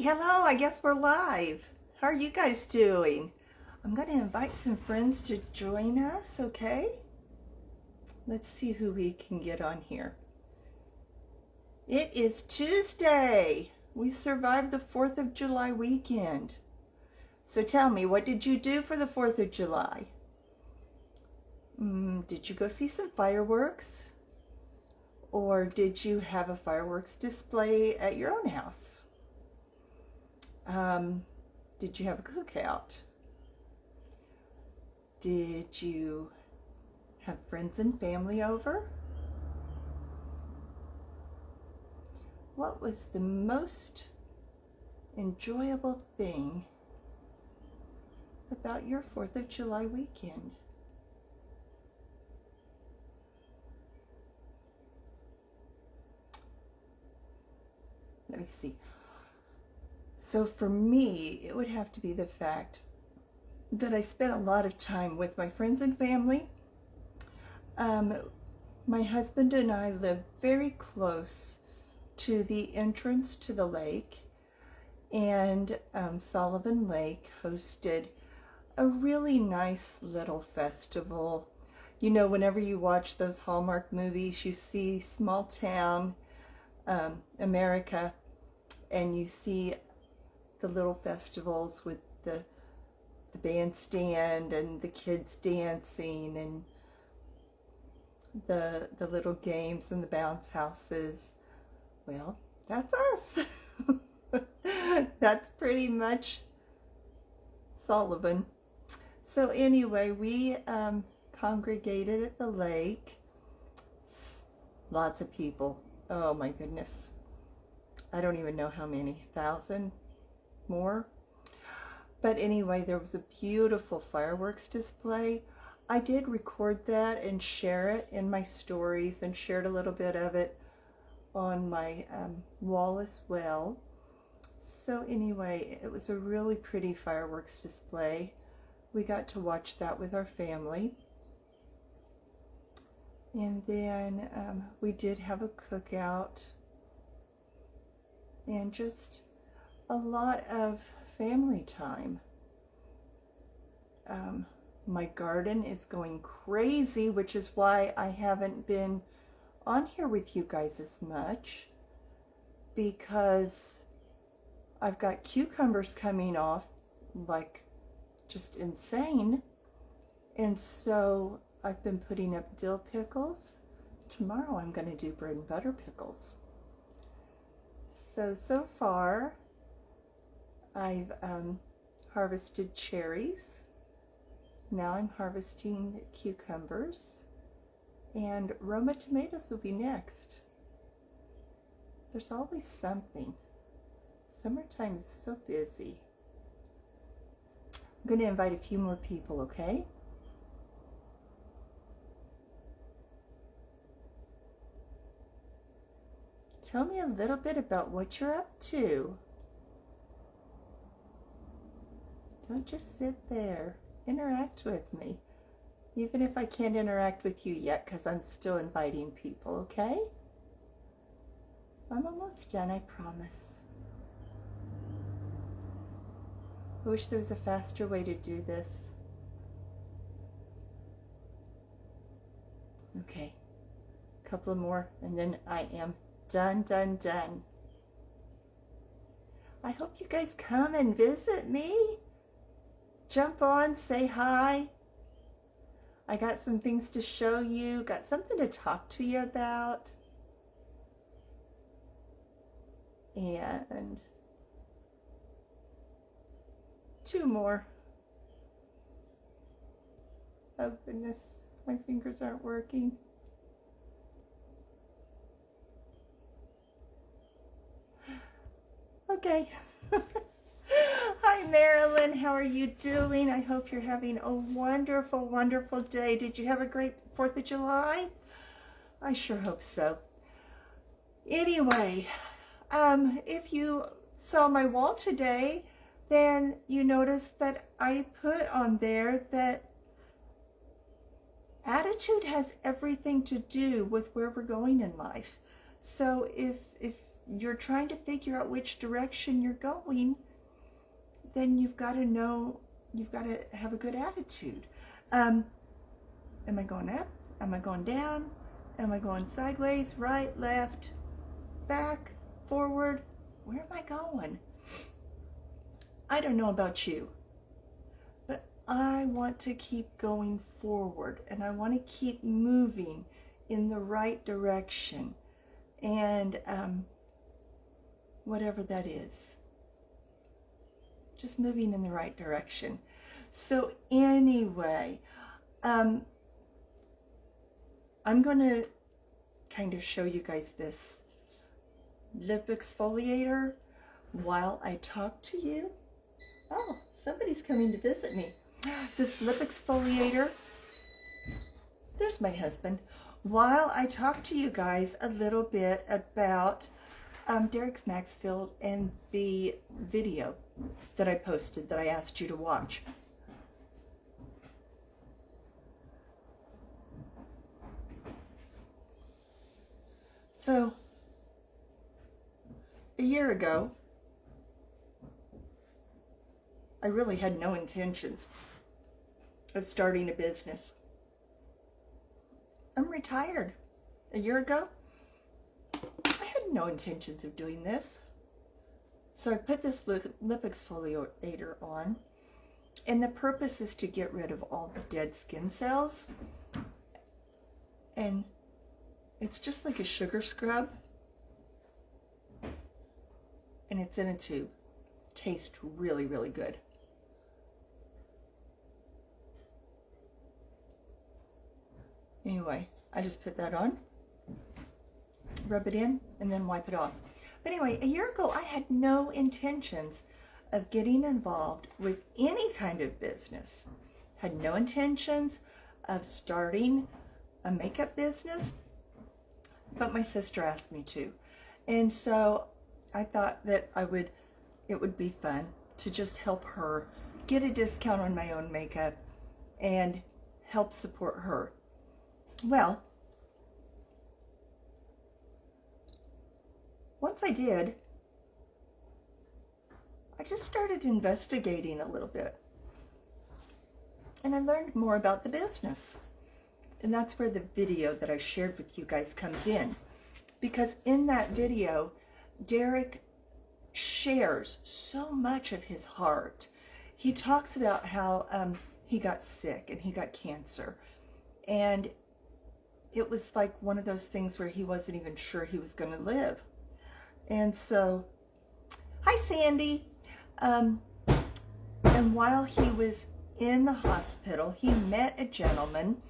Hello, I guess we're live. How are you guys doing? I'm going to invite some friends to join us, okay? Let's see who we can get on here. It is Tuesday. We survived the 4th of July weekend. So tell me, what did you do for the 4th of July? Did you go see some fireworks? Or did you have a fireworks display at your own house? Did you have a cookout? Did you have friends and family over? What was the most enjoyable thing about your 4th of July weekend? Let me see. So for me, it would have to be the fact that I spent a lot of time with my friends and family. My husband and I live very close to the entrance to the lake, and Sullivan Lake hosted a really nice little festival. You know, whenever you watch those Hallmark movies, you see small town America, and you see the little festivals with the bandstand and the kids dancing and the little games and the bounce houses. Well, that's us. That's pretty much Sullivan. So anyway, we congregated at the lake. Lots of people. Oh my goodness. I don't even know how many, 1,000 more. But anyway, there was a beautiful fireworks display. I did record that and share it in my stories, and shared a little bit of it on my wall as well. So anyway, it was a really pretty fireworks display. We got to watch that with our family. And then we did have a cookout and just a lot of family time. My garden is going crazy, which is why I haven't been on here with you guys as much, because I've got cucumbers coming off like just insane, and so I've been putting up dill pickles. Tomorrow I'm going to do bread and butter pickles. So far I've harvested cherries. Now I'm harvesting cucumbers, and Roma tomatoes will be next. There's always something. Summertime is so busy. I'm going to invite a few more people, okay? Tell me a little bit about what you're up to. Don't just sit there. Interact with me. Even if I can't interact with you yet, because I'm still inviting people, okay? I'm almost done, I promise. I wish there was a faster way to do this. Okay, a couple of more, and then I am done. I hope you guys come and visit me. Jump on, say hi. I got some things to show you, got something to talk to you about. And 2 more. Oh goodness, my fingers aren't working. Okay. Hi Marilyn, how are you doing? I hope you're having a wonderful, wonderful day. Did you have a great 4th of July? I sure hope so. Anyway, if you saw my wall today, then you noticed that I put on there that attitude has everything to do with where we're going in life. So if you're trying to figure out which direction you're going, then you've got to know, you've got to have a good attitude. Am I going up? Am I going down? Am I going sideways, right, left, back, forward? Where am I going? I don't know about you, but I want to keep going forward, and I want to keep moving in the right direction, and whatever that is, just moving in the right direction. So anyway, I'm going to kind of show you guys this lip exfoliator while I talk to you. Oh, somebody's coming to visit me. This lip exfoliator, there's my husband, while I talk to you guys a little bit about Derek's Maxfield and the video that I posted that I asked you to watch. So, a year ago, I really had no intentions of starting a business. I'm retired. A year ago, I had no intentions of doing this. So I put this lip exfoliator on, and the purpose is to get rid of all the dead skin cells. And it's just like a sugar scrub, and it's in a tube. Tastes really, really good. Anyway, I just put that on, rub it in, and then wipe it off. But anyway, a year ago, I had no intentions of getting involved with any kind of business. Had no intentions of starting a makeup business, but my sister asked me to. And so I thought that it would be fun to just help her get a discount on my own makeup and help support her. Well, once I did, I just started investigating a little bit. And I learned more about the business. And that's where the video that I shared with you guys comes in. Because in that video, Derek shares so much of his heart. He talks about how he got sick and he got cancer. And it was like one of those things where he wasn't even sure he was going to live. And so, hi Sandy. And while he was in the hospital, he met a gentleman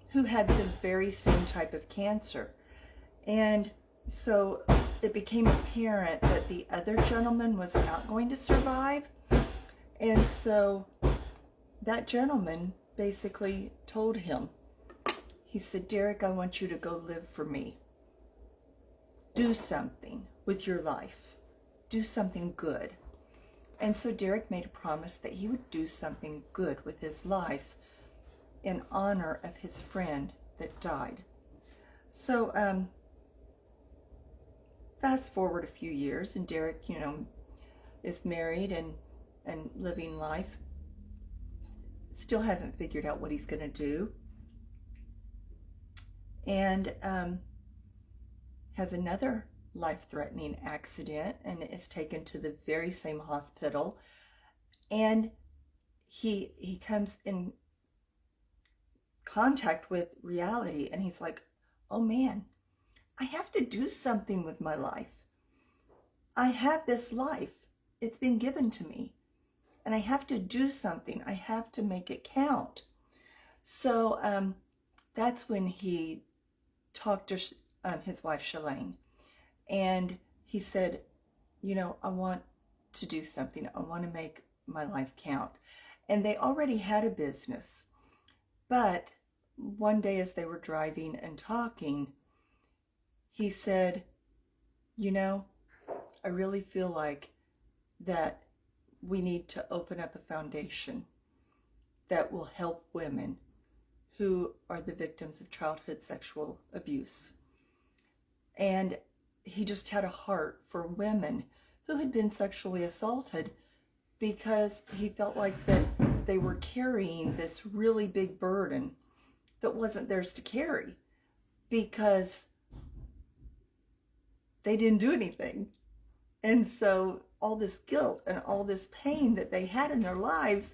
who had the very same type of cancer. And so it became apparent that the other gentleman was not going to survive. And so that gentleman basically told him, he said, Derek, I want you to go live for me. Do something with your life. Do something good. And so Derek made a promise that he would do something good with his life in honor of his friend that died. So, fast forward a few years, and Derek, is married and living life. Still hasn't figured out what he's going to do. And has another life-threatening accident and is taken to the very same hospital. And he comes in contact with reality, and he's like, oh man, I have to do something with my life. I have this life. It's been given to me. And I have to do something. I have to make it count. So that's when he talked to his wife, Shelaine. And he said, I want to do something. I want to make my life count. And they already had a business. But one day as they were driving and talking, he said, I really feel like that we need to open up a foundation that will help women who are the victims of childhood sexual abuse. And he just had a heart for women who had been sexually assaulted, because he felt like that they were carrying this really big burden that wasn't theirs to carry, because they didn't do anything. And so all this guilt and all this pain that they had in their lives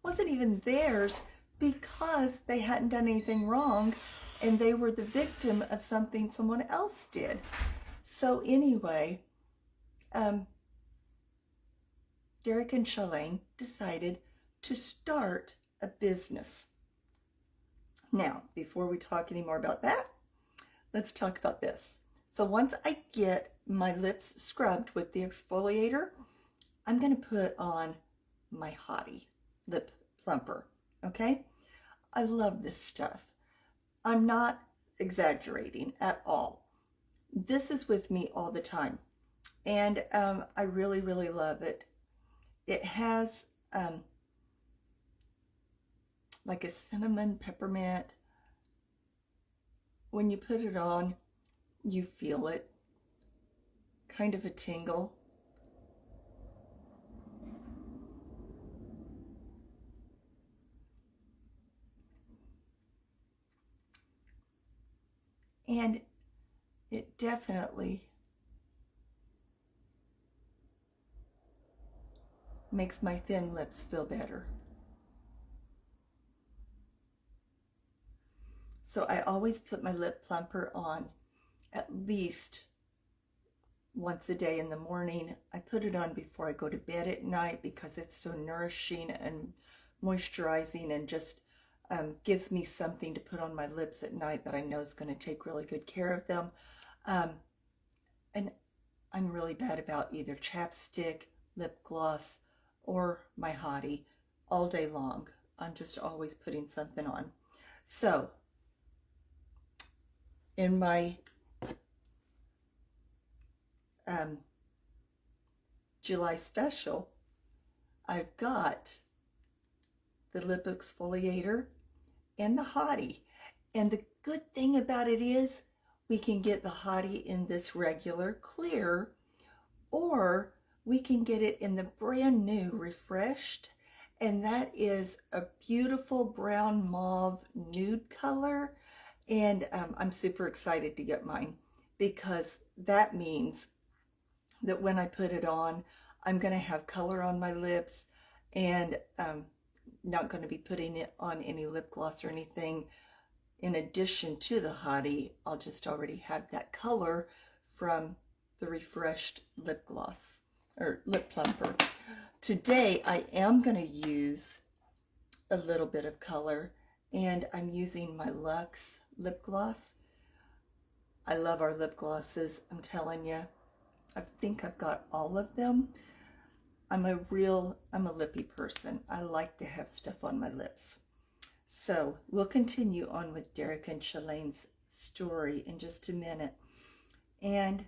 wasn't even theirs, because they hadn't done anything wrong and they were the victim of something someone else did. So anyway, Derek and Shelaine decided to start a business. Now, before we talk any more about that, let's talk about this. So once I get my lips scrubbed with the exfoliator, I'm going to put on my Hottie Lip Plumper, okay? I love this stuff. I'm not exaggerating at all. This is with me all the time, and I really, really love it. It has like a cinnamon peppermint. When you put it on, you feel it, kind of a tingle. And it definitely makes my thin lips feel better. So I always put my lip plumper on at least once a day in the morning. I put it on before I go to bed at night because it's so nourishing and moisturizing, and just gives me something to put on my lips at night that I know is going to take really good care of them. And I'm really bad about either chapstick, lip gloss, or my Hottie all day long. I'm just always putting something on. So in my July special, I've got the lip exfoliator and the Hottie. And the good thing about it is we can get the Hottie in this regular clear, or we can get it in the brand new refreshed, and that is a beautiful brown mauve nude color. And I'm super excited to get mine, because that means that when I put it on, I'm going to have color on my lips, and not going to be putting it on any lip gloss or anything in addition to the Hottie. I'll just already have that color from the refreshed lip gloss or lip plumper. Today I am going to use a little bit of color, and I'm using my Luxe lip gloss. I love our lip glosses, I'm telling you. I think I've got all of them. I'm a lippy person. I like to have stuff on my lips. So we'll continue on with Derek and Shelaine's story in just a minute, and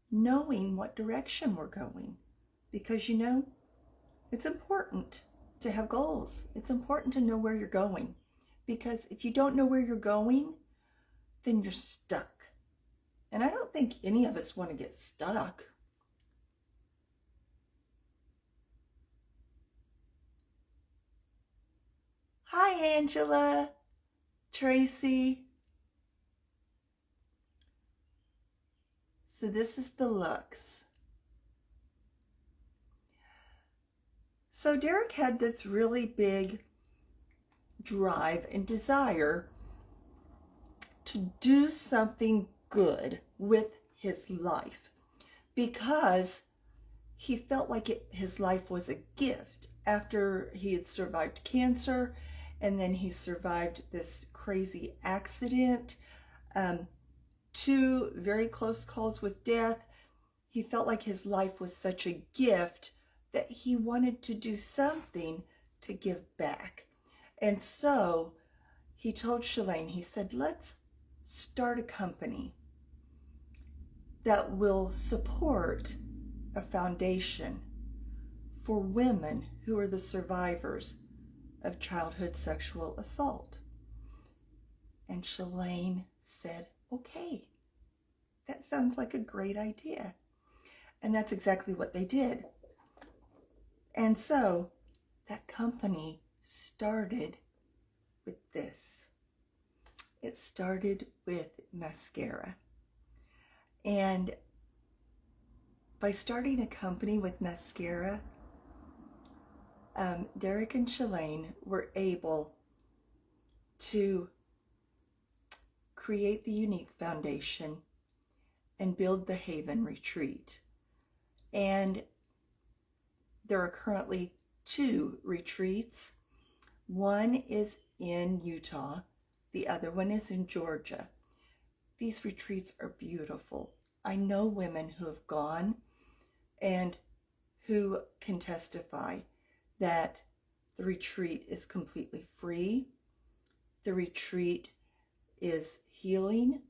knowing what direction we're going, because you know, it's important to have goals. It's important to know where you're going, because if you don't know where you're going, then you're stuck. And I don't think any of us want to get stuck. Hi, Angela, Tracy. So this is the Luxe. So Derek had this really big drive and desire to do something good with his life, because he felt like his life was a gift after he had survived cancer, and then he survived this crazy accident, 2 very close calls with death. He felt like his life was such a gift that he wanted to do something to give back. And so he told Shelaine, he said, let's start a company that will support a foundation for women who are the survivors of childhood sexual assault. And Shelaine said, okay, That sounds like a great idea. And that's exactly what they did. And so that company started with this. It started with mascara. And by starting a company with mascara, Derek and Shelaine were able to create the Younique Foundation and build the Haven Retreat. And there are currently 2 retreats. One is in Utah, the other one is in Georgia. These retreats are beautiful. I know women who have gone and who can testify that the retreat is completely free. The retreat is healing.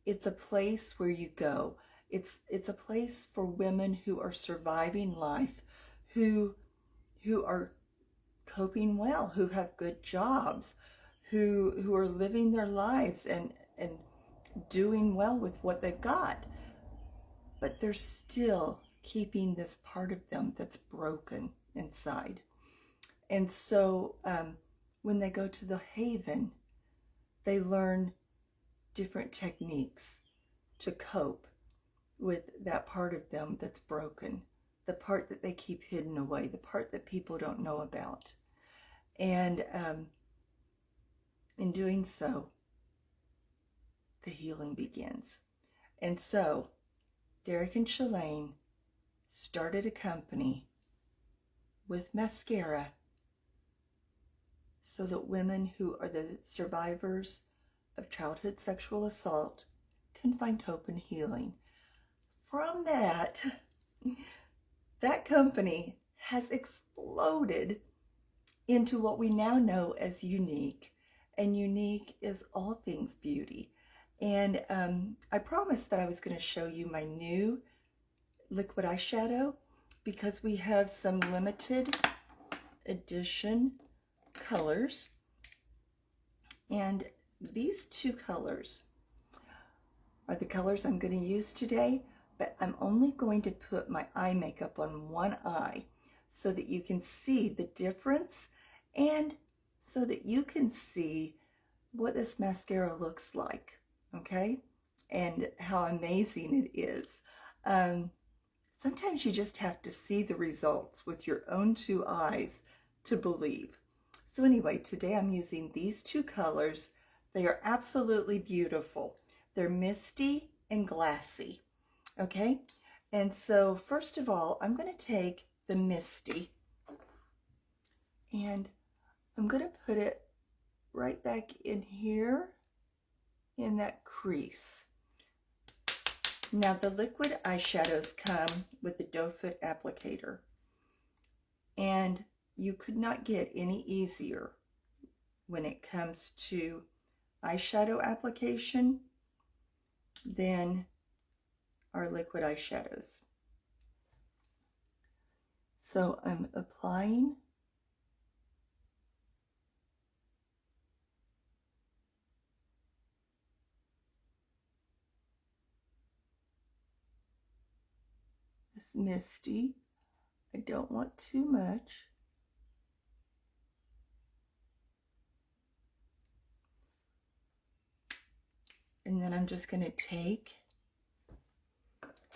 It's a place where you go. It's a place for women who are surviving life, who are coping well, who have good jobs, who are living their lives and doing well with what they've got. But they're still keeping this part of them that's broken inside. And so when they go to the Haven, they learn different techniques to cope with that part of them that's broken, the part that they keep hidden away, the part that people don't know about. And in doing so, the healing begins. And so Derek and Shelaine started a company with mascara so that women who are the survivors of childhood sexual assault can find hope and healing. From that company has exploded into what we now know as Younique. And Younique is all things beauty. And I promised that I was going to show you my new liquid eyeshadow because we have some limited edition colors. And these 2 colors are the colors I'm going to use today, but I'm only going to put my eye makeup on one eye so that you can see the difference and so that you can see what this mascara looks like, okay? And how amazing it is. Sometimes you just have to see the results with your own 2 eyes to believe. So anyway, today I'm using these 2 colors. They are absolutely beautiful. They're misty and glassy, okay? And so first of all, I'm going to take the misty and I'm going to put it right back in here in that crease. Now the liquid eyeshadows come with the doe foot applicator, and you could not get any easier when it comes to eyeshadow application than our liquid eyeshadows. So I'm applying this misty. I don't want too much. And then I'm just going to take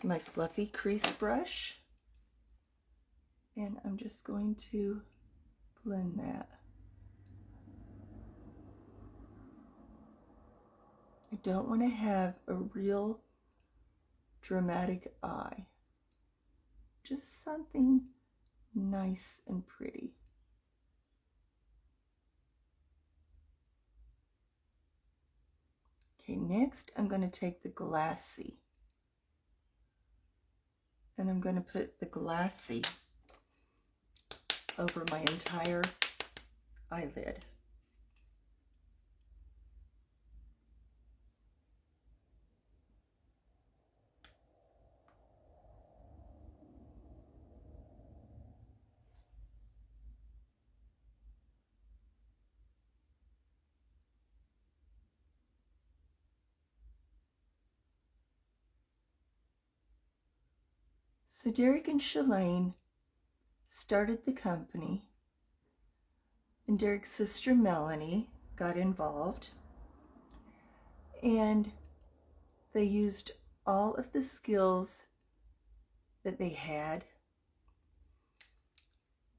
my fluffy crease brush and I'm just going to blend that. I don't want to have a real dramatic eye. Just something nice and pretty. Okay, next I'm going to take the glassy. And I'm going to put the glassy over my entire eyelid. So Derek and Shelaine started the company, and Derek's sister Melanie got involved, and they used all of the skills that they had,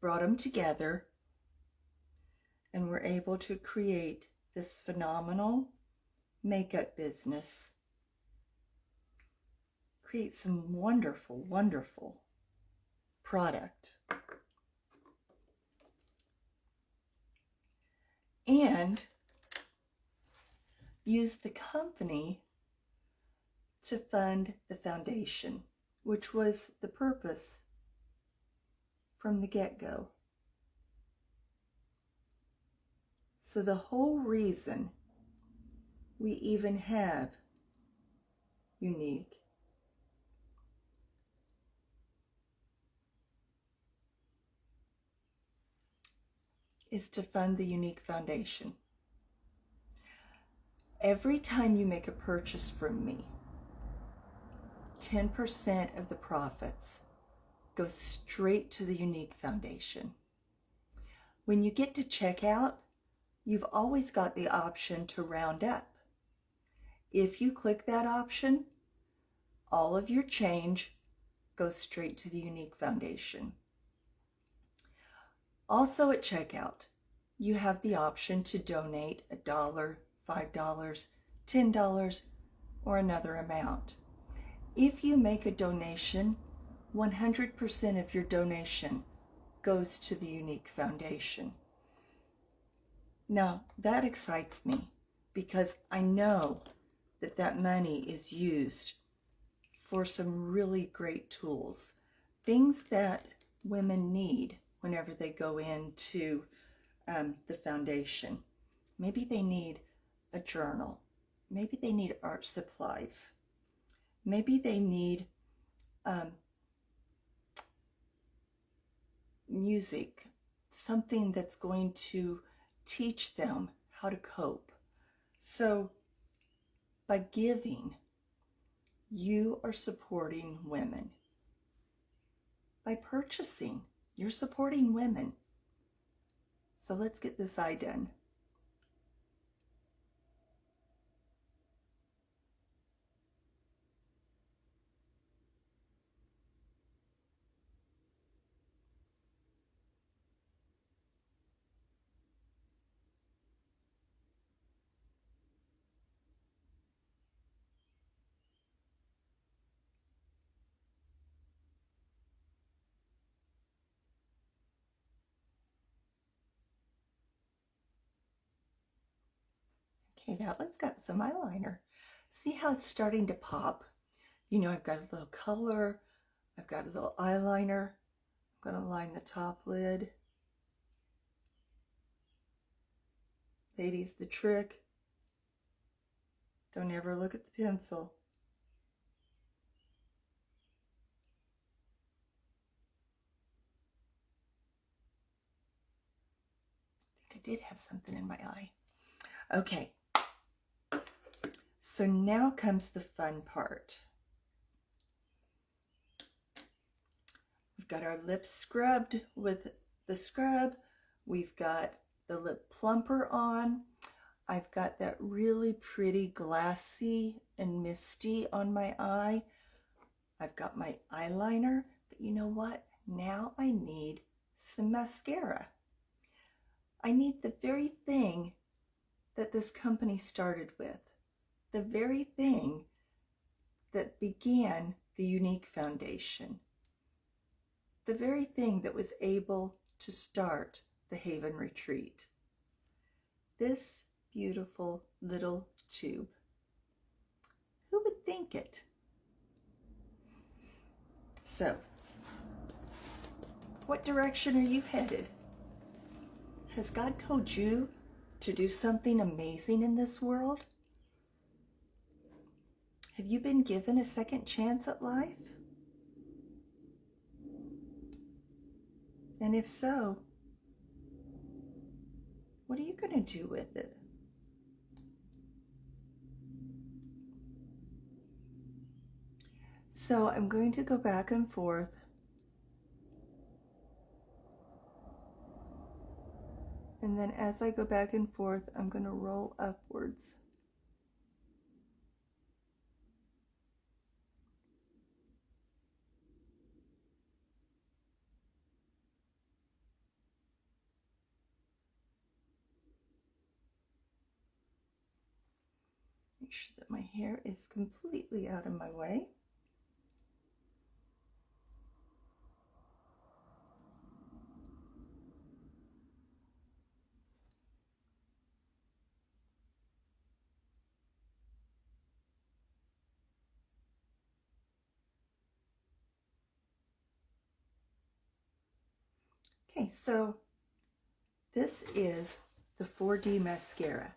brought them together, and were able to create this phenomenal makeup business, create some wonderful, wonderful product, and use the company to fund the foundation, which was the purpose from the get-go. So the whole reason we even have Younique is to fund the Younique Foundation. Every time you make a purchase from me, 10% of the profits goes straight to the Younique Foundation. When you get to checkout, you've always got the option to round up. If you click that option, all of your change goes straight to the Younique Foundation. Also at checkout, you have the option to donate $1, $5, $10, or another amount. If you make a donation, 100% of your donation goes to the Younique Foundation. Now, that excites me because I know that that money is used for some really great tools, things that women need whenever they go into the foundation. Maybe they need a journal. Maybe they need art supplies. Maybe they need music, something that's going to teach them how to cope. So by giving, you are supporting women. By purchasing, you're supporting women. So let's get this eye done. Okay, that one's got some eyeliner. See how it's starting to pop? You know, I've got a little color, I've got a little eyeliner. I'm going to line the top lid. Ladies, the trick, don't ever look at the pencil. I think I did have something in my eye. Okay, so now comes the fun part. We've got our lips scrubbed with the scrub. We've got the lip plumper on. I've got that really pretty glassy and misty on my eye. I've got my eyeliner, but you know what? Now I need some mascara. I need the very thing that this company started with, the very thing that began the Younique Foundation, the very thing that was able to start the Haven Retreat. This beautiful little tube. Who would think it? So, what direction are you headed? Has God told you to do something amazing in this world? Have you been given a second chance at life? And if so, what are you going to do with it? So I'm going to go back and forth. And then as I go back and forth, I'm going to roll upwards. Make sure that my hair is completely out of my way. Okay, so this is the 4D mascara.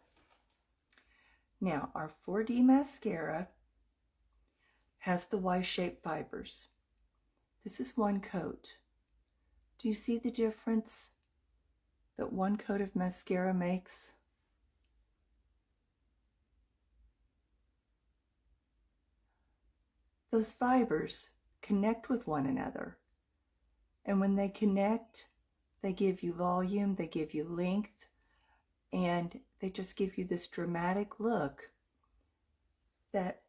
Now, our 4D mascara has the Y-shaped fibers. This is one coat. Do you see the difference that one coat of mascara makes? Those fibers connect with one another. And when they connect, they give you volume, they give you length, and they just give you this dramatic look that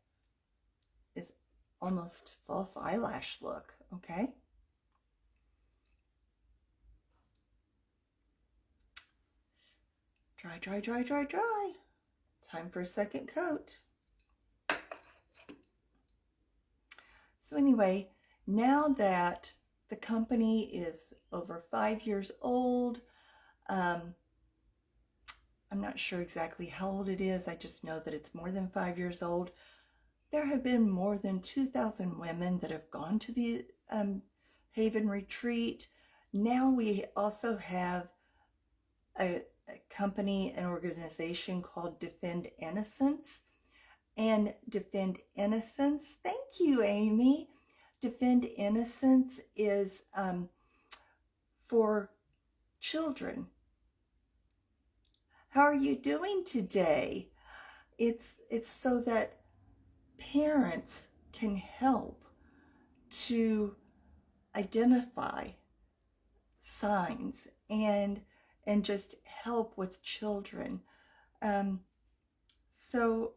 is almost false eyelash look, okay? Dry, dry, dry, dry, dry. Time for a second coat. So anyway, now that the company is over 5 years old, I'm not sure exactly how old it is. I just know that it's more than 5 years old. There have been more than 2,000 women that have gone to the Haven Retreat. Now we also have a company, an organization called Defend Innocence. And Defend Innocence, thank you, Amy. Defend Innocence is for children. How are you doing today? It's so that parents can help to identify signs and just help with children. So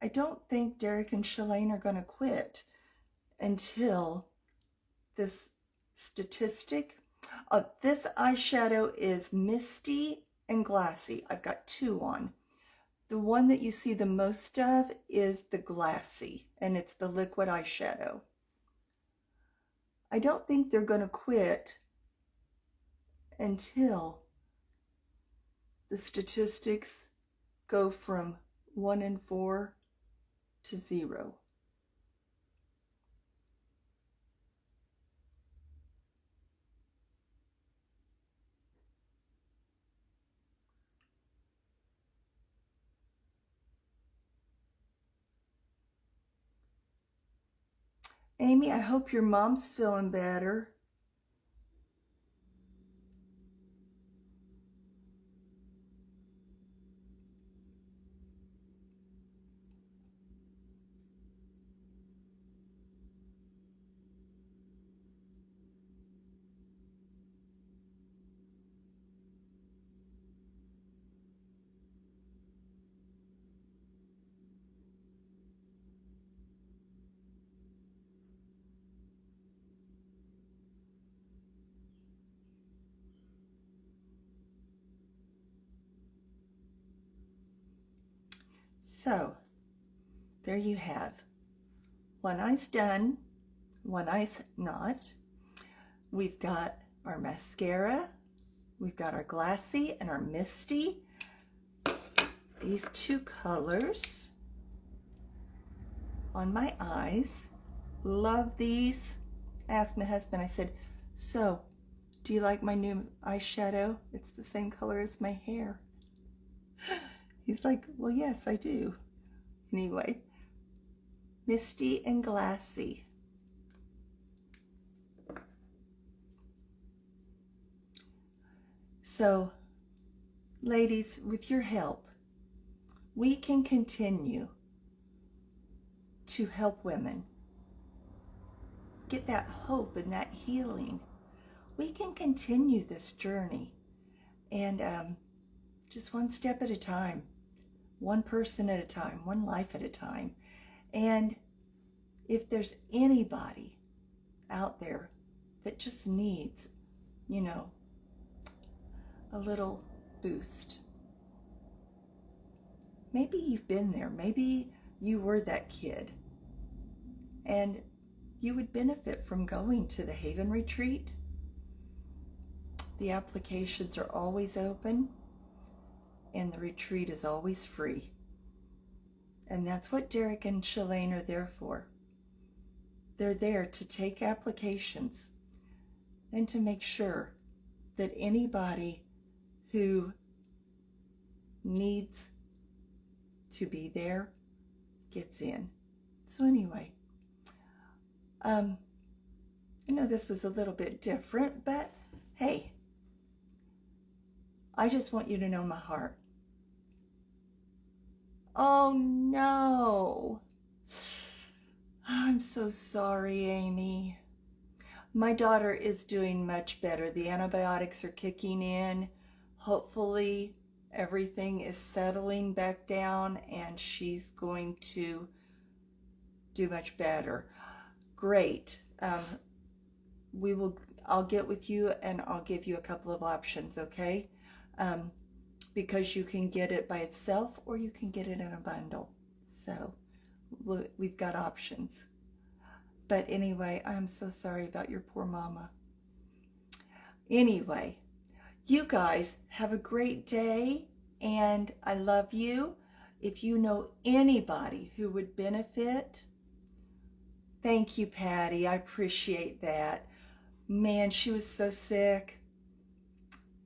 I don't think Derek and Shelaine are going to quit until this statistic. This eyeshadow is Misty and Glassy. I've got two on. The one that you see the most of is the Glassy, and it's the liquid eyeshadow. I don't think they're going to quit until the statistics go from 1 in 4 to 0. Amy, I hope your mom's feeling better. So, there you have. One eye's done, one eye's not. We've got our mascara, we've got our Glassy and our Misty. These two colors on my eyes. Love these. I asked my husband, I said, so, do you like my new eyeshadow? It's the same color as my hair. He's like, well, yes, I do. Anyway, Misty and Glassy. So, ladies, with your help, we can continue to help women get that hope and that healing, we can continue this journey. And just one step at a time, one person at a time, one life at a time. And if there's anybody out there that just needs, you know, a little boost, maybe you've been there, maybe you were that kid, and you would benefit from going to the Haven Retreat. The applications are always open, and the retreat is always free. And that's what Derek and Shelaine are there for. They're there to take applications and to make sure that anybody who needs to be there gets in. So anyway, I know this was a little bit different, but hey, I just want you to know my heart. Oh no, I'm so sorry, Amy. My daughter is doing much better. The antibiotics are kicking in. Hopefully everything is settling back down and she's going to do much better. Great. I'll get with you and I'll give you a couple of options, okay? Because you can get it by itself or you can get it in a bundle. So we've got options. But anyway, I'm so sorry about your poor mama. Anyway, you guys have a great day and I love you. If you know anybody who would benefit, thank you, Patty. I appreciate that. Man, she was so sick.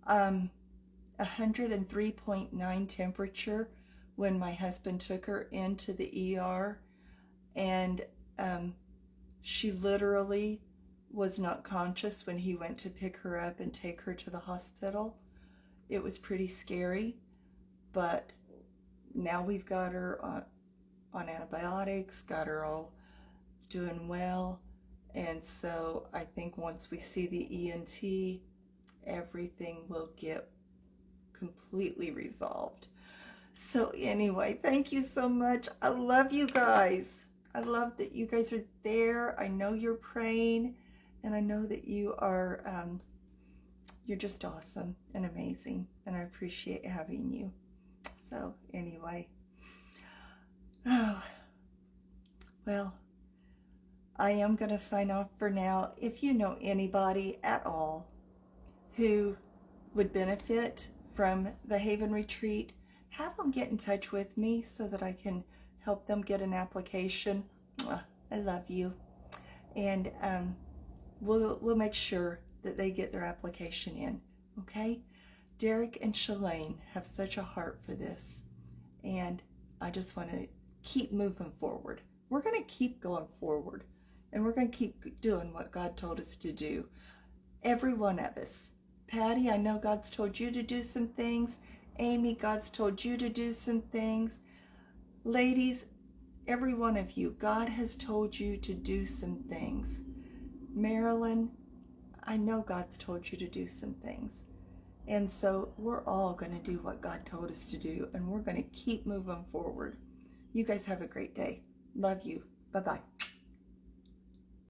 103.9 temperature when my husband took her into the ER, and she literally was not conscious when he went to pick her up and take her to the hospital. It was pretty scary, but now we've got her on antibiotics, got her all doing well, and so I think once we see the ENT, everything will get completely resolved. So anyway, thank you so much. I love you guys. I love that you guys are there. I know you're praying, and I know that you are, you're just awesome and amazing, and I appreciate having you. So anyway, oh, well, I am going to sign off for now. If you know anybody at all who would benefit from the Haven Retreat, have them get in touch with me so that I can help them get an application. I love you. And we'll make sure that they get their application in, okay? Derek and Shelaine have such a heart for this, and I just want to keep moving forward. We're going to keep going forward, and we're going to keep doing what God told us to do. Every one of us. Patty, I know God's told you to do some things. Amy, God's told you to do some things. Ladies, every one of you, God has told you to do some things. Marilyn, I know God's told you to do some things. And so we're all going to do what God told us to do, and we're going to keep moving forward. You guys have a great day. Love you. Bye-bye.